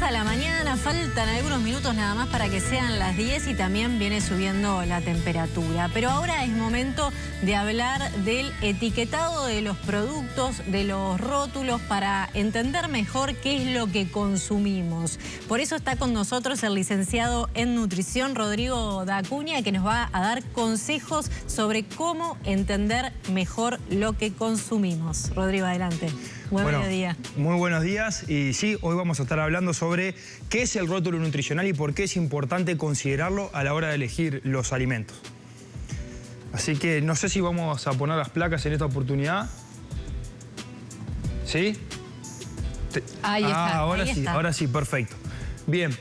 de la mañana, faltan algunos minutos nada más para que sean las 10 y también viene subiendo la temperatura. Pero ahora es momento de hablar del etiquetado de los productos, de los rótulos, para entender mejor qué es lo que consumimos. Por eso está con nosotros el licenciado en nutrición, Rodrigo Dacuña, que nos va a dar consejos sobre cómo entender mejor lo que consumimos. Rodrigo, adelante. Buenos días. Muy buenos días, y sí, hoy vamos a estar hablando sobre qué es el rótulo nutricional y por qué es importante considerarlo a la hora de elegir los alimentos. Así que no sé si vamos a poner las placas en esta oportunidad. ¿Sí? Ahí está. Ahora sí, perfecto. Bien,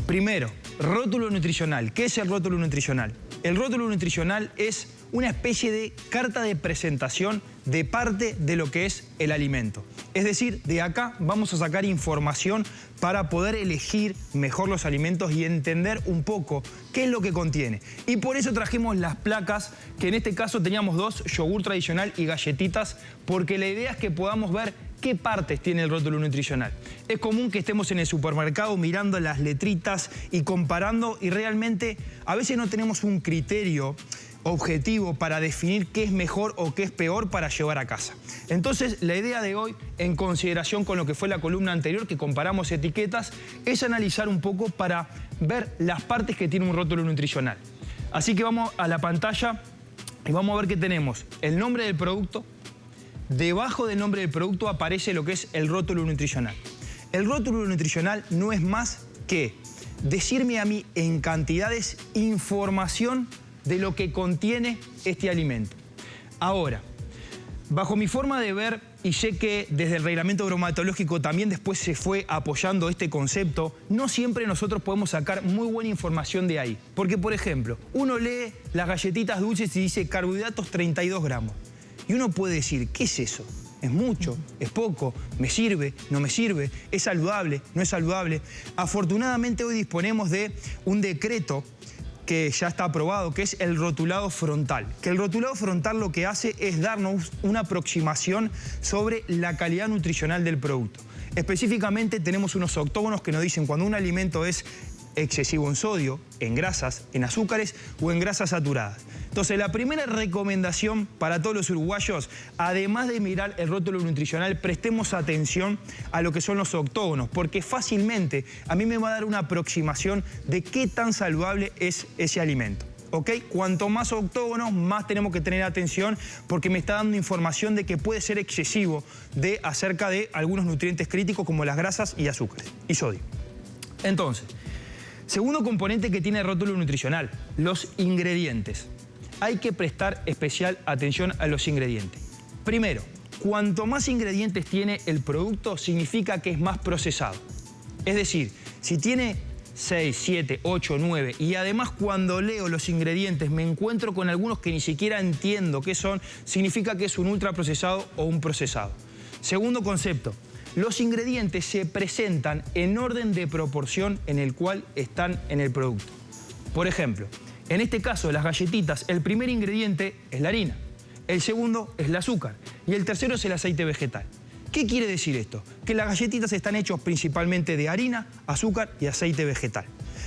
primero, rótulo nutricional. ¿Qué es el rótulo nutricional? El rótulo nutricional es una especie de carta de presentación de parte de lo que es el alimento. Es decir, de acá vamos a sacar información para poder elegir mejor los alimentos y entender un poco qué es lo que contiene. Y por eso trajimos las placas, que en este caso teníamos dos, yogur tradicional y galletitas, porque la idea es que podamos ver qué partes tiene el rótulo nutricional. Es común que estemos en el supermercado mirando las letritas y comparando, y realmente a veces no tenemos un criterio objetivo para definir qué es mejor o qué es peor para llevar a casa. Entonces, la idea de hoy, en consideración con lo que fue la columna anterior, que comparamos etiquetas, es analizar un poco para ver las partes que tiene un rótulo nutricional. Así que vamos a la pantalla y vamos a ver que tenemos el nombre del producto. Debajo del nombre del producto aparece lo que es el rótulo nutricional. El rótulo nutricional no es más que decirme a mí en cantidades información de lo que contiene este alimento. Ahora, bajo mi forma de ver, y sé que desde el reglamento bromatológico también después se fue apoyando este concepto, no siempre nosotros podemos sacar muy buena información de ahí. Porque, por ejemplo, uno lee las galletitas dulces y dice carbohidratos 32 gramos. Y uno puede decir, ¿qué es eso? ¿Es mucho? ¿Es poco? ¿Me sirve? ¿No me sirve? ¿Es saludable? ¿No es saludable? Afortunadamente hoy disponemos de un decreto que ya está aprobado, que es el rotulado frontal. Que el rotulado frontal lo que hace es darnos una aproximación sobre la calidad nutricional del producto. Específicamente tenemos unos octógonos que nos dicen cuando un alimento es excesivo en sodio, en grasas, en azúcares o en grasas saturadas. Entonces, la primera recomendación para todos los uruguayos, además de mirar el rótulo nutricional, prestemos atención a lo que son los octógonos, porque fácilmente a mí me va a dar una aproximación de qué tan saludable es ese alimento. ¿Ok? Cuanto más octógonos, más tenemos que tener atención, porque me está dando información de que puede ser excesivo acerca de algunos nutrientes críticos como las grasas y azúcares y sodio. Entonces, segundo componente que tiene el rótulo nutricional, los ingredientes. Hay que prestar especial atención a los ingredientes. Primero, cuanto más ingredientes tiene el producto, significa que es más procesado. Es decir, si tiene 6, 7, 8, 9 y además cuando leo los ingredientes me encuentro con algunos que ni siquiera entiendo qué son, significa que es un ultraprocesado o un procesado. Segundo concepto, los ingredientes se presentan en orden de proporción en el cual están en el producto. Por ejemplo, en este caso, las galletitas, el primer ingrediente es la harina, el segundo es el azúcar y el tercero es el aceite vegetal. ¿Qué quiere decir esto? Que las galletitas están hechas principalmente de harina, azúcar y aceite vegetal.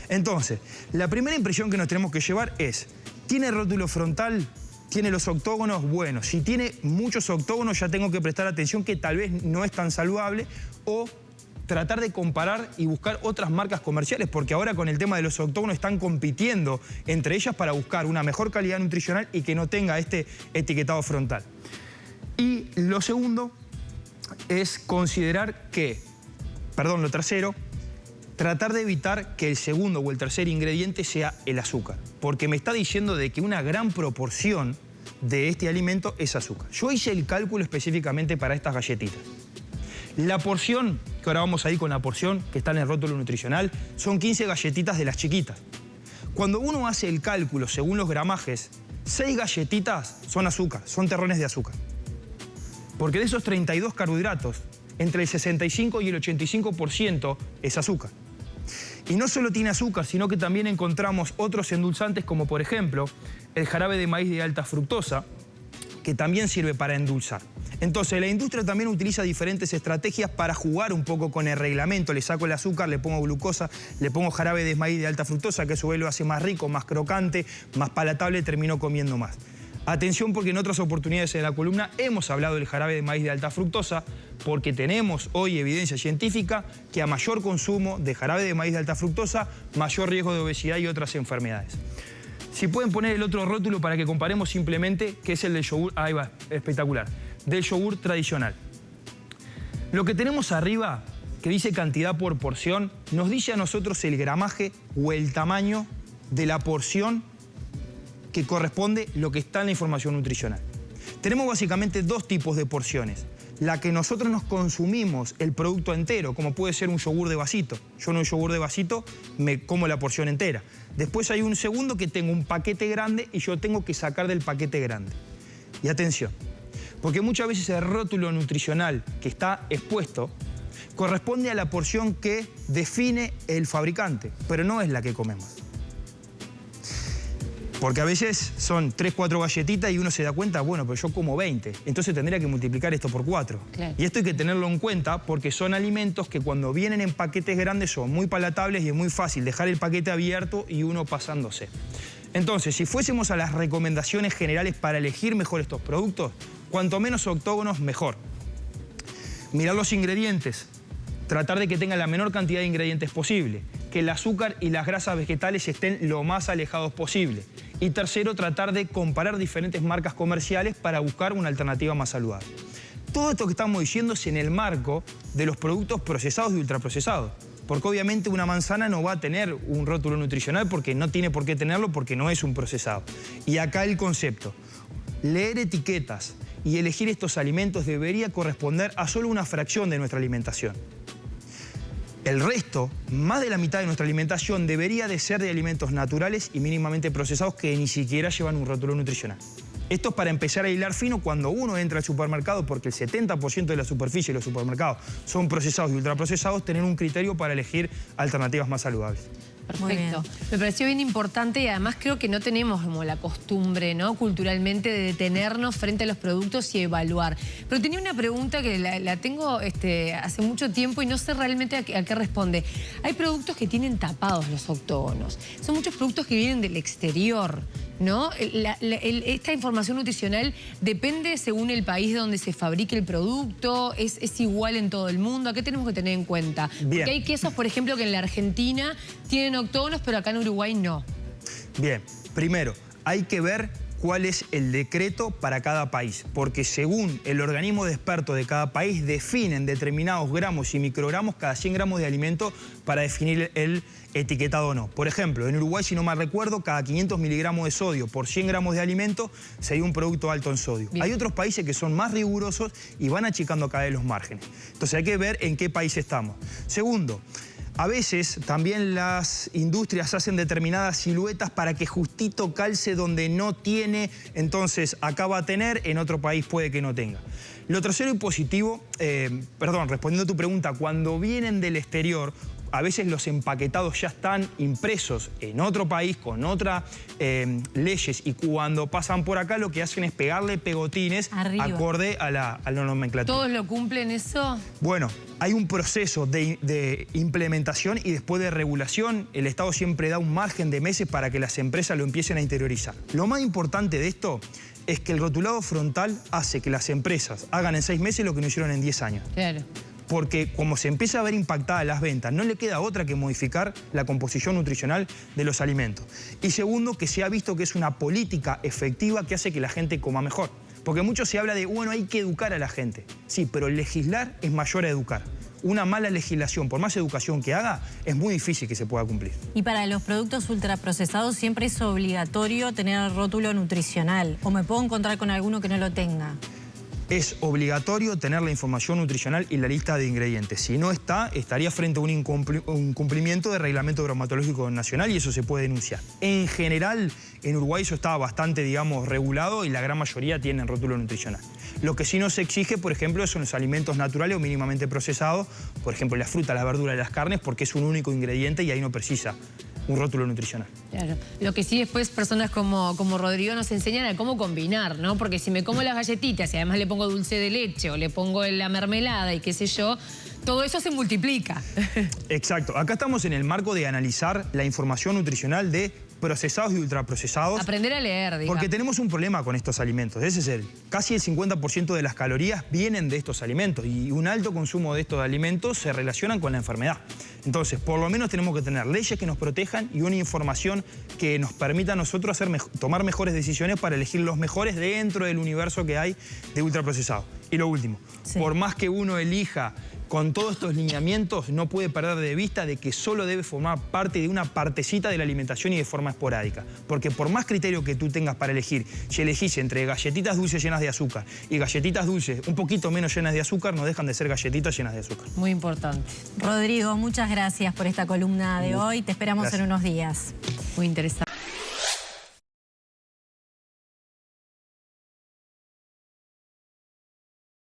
Entonces, la primera impresión que nos tenemos que llevar es, ¿tiene rótulo frontal? ¿Tiene los octógonos? Bueno, si tiene muchos octógonos ya tengo que prestar atención que tal vez no es tan saludable, o tratar de comparar y buscar otras marcas comerciales, porque ahora con el tema de los octógonos están compitiendo entre ellas para buscar una mejor calidad nutricional y que no tenga este etiquetado frontal. Y lo segundo es considerar que, lo tercero, tratar de evitar que el segundo o el tercer ingrediente sea el azúcar, porque me está diciendo de que una gran proporción de este alimento es azúcar. Yo hice el cálculo específicamente para estas galletitas. La porción, que ahora vamos a ir con la porción que está en el rótulo nutricional, son 15 galletitas de las chiquitas. Cuando uno hace el cálculo según los gramajes, 6 galletitas son azúcar, son terrones de azúcar. Porque de esos 32 carbohidratos, entre el 65 y el 85% es azúcar. Y no solo tiene azúcar, sino que también encontramos otros endulzantes como por ejemplo el jarabe de maíz de alta fructosa, que también sirve para endulzar. Entonces, la industria también utiliza diferentes estrategias para jugar un poco con el reglamento. Le saco el azúcar, le pongo glucosa, le pongo jarabe de maíz de alta fructosa, que a su vez lo hace más rico, más crocante, más palatable, termino comiendo más. Atención, porque en otras oportunidades en la columna hemos hablado del jarabe de maíz de alta fructosa, porque tenemos hoy evidencia científica que a mayor consumo de jarabe de maíz de alta fructosa, mayor riesgo de obesidad y otras enfermedades. Si pueden poner el otro rótulo para que comparemos simplemente, que es el del yogur, ahí va, espectacular, del yogur tradicional. Lo que tenemos arriba, que dice cantidad por porción, nos dice a nosotros el gramaje o el tamaño de la porción que corresponde lo que está en la información nutricional. Tenemos básicamente dos tipos de porciones. La que nosotros nos consumimos el producto entero, como puede ser un yogur de vasito. Yo en un yogur de vasito me como la porción entera. Después hay un segundo que tengo un paquete grande y yo tengo que sacar del paquete grande. Y atención, porque muchas veces el rótulo nutricional que está expuesto corresponde a la porción que define el fabricante, pero no es la que comemos. Porque a veces son 3, 4 galletitas y uno se da cuenta, bueno, pero yo como 20. Entonces tendría que multiplicar esto por 4. Claro. Y esto hay que tenerlo en cuenta porque son alimentos que cuando vienen en paquetes grandes son muy palatables y es muy fácil dejar el paquete abierto y uno pasándose. Entonces, si fuésemos a las recomendaciones generales para elegir mejor estos productos, cuanto menos octógonos, mejor. Mirar los ingredientes. Tratar de que tengan la menor cantidad de ingredientes posible. Que el azúcar y las grasas vegetales estén lo más alejados posible. Y tercero, tratar de comparar diferentes marcas comerciales para buscar una alternativa más saludable. Todo esto que estamos diciendo es en el marco de los productos procesados y ultraprocesados. Porque obviamente una manzana no va a tener un rótulo nutricional porque no tiene por qué tenerlo porque no es un procesado. Y acá el concepto. Leer etiquetas y elegir estos alimentos debería corresponder a solo una fracción de nuestra alimentación. El resto, más de la mitad de nuestra alimentación, debería de ser de alimentos naturales y mínimamente procesados que ni siquiera llevan un rótulo nutricional. Esto es para empezar a hilar fino cuando uno entra al supermercado, porque el 70% de la superficie de los supermercados son procesados y ultraprocesados, tener un criterio para elegir alternativas más saludables. Perfecto. Me pareció bien importante y además creo que no tenemos como la costumbre, ¿no?, culturalmente de detenernos frente a los productos y evaluar. Pero tenía una pregunta que la tengo hace mucho tiempo y no sé realmente a qué responde. Hay productos que tienen tapados los octógonos. Son muchos productos que vienen del exterior, ¿no? Esta información nutricional depende según el país donde se fabrique el producto, es igual en todo el mundo. ¿A qué tenemos que tener en cuenta? Porque hay quesos, por ejemplo, que en la Argentina tienen octógonos, pero acá en Uruguay no. Bien, primero, hay que ver cuál es el decreto para cada país, porque según el organismo de expertos de cada país definen determinados gramos y microgramos cada 100 gramos de alimento para definir el etiquetado o no. Por ejemplo, en Uruguay, si no mal recuerdo, cada 500 miligramos de sodio por 100 gramos de alimento sería un producto alto en sodio. Bien. Hay otros países que son más rigurosos y van achicando cada vez los márgenes. Entonces hay que ver en qué país estamos. Segundo, a veces también las industrias hacen determinadas siluetas para que justito calce donde no tiene, entonces acá va a tener, en otro país puede que no tenga. Lo tercero y positivo, respondiendo a tu pregunta, cuando vienen del exterior, a veces los empaquetados ya están impresos en otro país con otras leyes y cuando pasan por acá lo que hacen es pegarle pegotines acorde a la nomenclatura. ¿Todos lo cumplen eso? Bueno, hay un proceso de implementación y después de regulación. El Estado siempre da un margen de meses para que las empresas lo empiecen a interiorizar. Lo más importante de esto es que el rotulado frontal hace que las empresas hagan en 6 meses lo que no hicieron en 10 años. Claro. Porque como se empieza a ver impactadas las ventas, no le queda otra que modificar la composición nutricional de los alimentos. Y segundo, que se ha visto que es una política efectiva que hace que la gente coma mejor. Porque mucho se habla de, bueno, hay que educar a la gente. Sí, pero legislar es mayor a educar. Una mala legislación, por más educación que haga, es muy difícil que se pueda cumplir. Y para los productos ultraprocesados siempre es obligatorio tener el rótulo nutricional. ¿O me puedo encontrar con alguno que no lo tenga? Es obligatorio tener la información nutricional y la lista de ingredientes. Si no está, estaría frente a un incumplimiento del Reglamento Bromatológico Nacional y eso se puede denunciar. En general, en Uruguay eso está bastante, regulado y la gran mayoría tienen rótulo nutricional. Lo que sí no se exige, por ejemplo, son los alimentos naturales o mínimamente procesados, por ejemplo, la fruta, la verdura y las carnes, porque es un único ingrediente y ahí no precisa un rótulo nutricional. Claro. Lo que sí después personas como Rodrigo nos enseñan a cómo combinar, ¿no? Porque si me como las galletitas y además le pongo dulce de leche o le pongo la mermelada y qué sé yo, todo eso se multiplica. Exacto. Acá estamos en el marco de analizar la información nutricional de procesados y ultraprocesados. Aprender a leer, digamos. Porque tenemos un problema con estos alimentos. Ese es casi el 50% de las calorías vienen de estos alimentos y un alto consumo de estos alimentos se relacionan con la enfermedad. Entonces, por lo menos tenemos que tener leyes que nos protejan y una información que nos permita a nosotros tomar mejores decisiones para elegir los mejores dentro del universo que hay de ultraprocesados. Y lo último, por más que uno elija con todos estos lineamientos, no puede perder de vista de que solo debe formar parte de una partecita de la alimentación y de forma esporádica. Porque por más criterio que tú tengas para elegir, si elegís entre galletitas dulces llenas de azúcar y galletitas dulces un poquito menos llenas de azúcar, no dejan de ser galletitas llenas de azúcar. Muy importante. Rodrigo, muchas gracias por esta columna de hoy. Te esperamos en unos días. Muy interesante.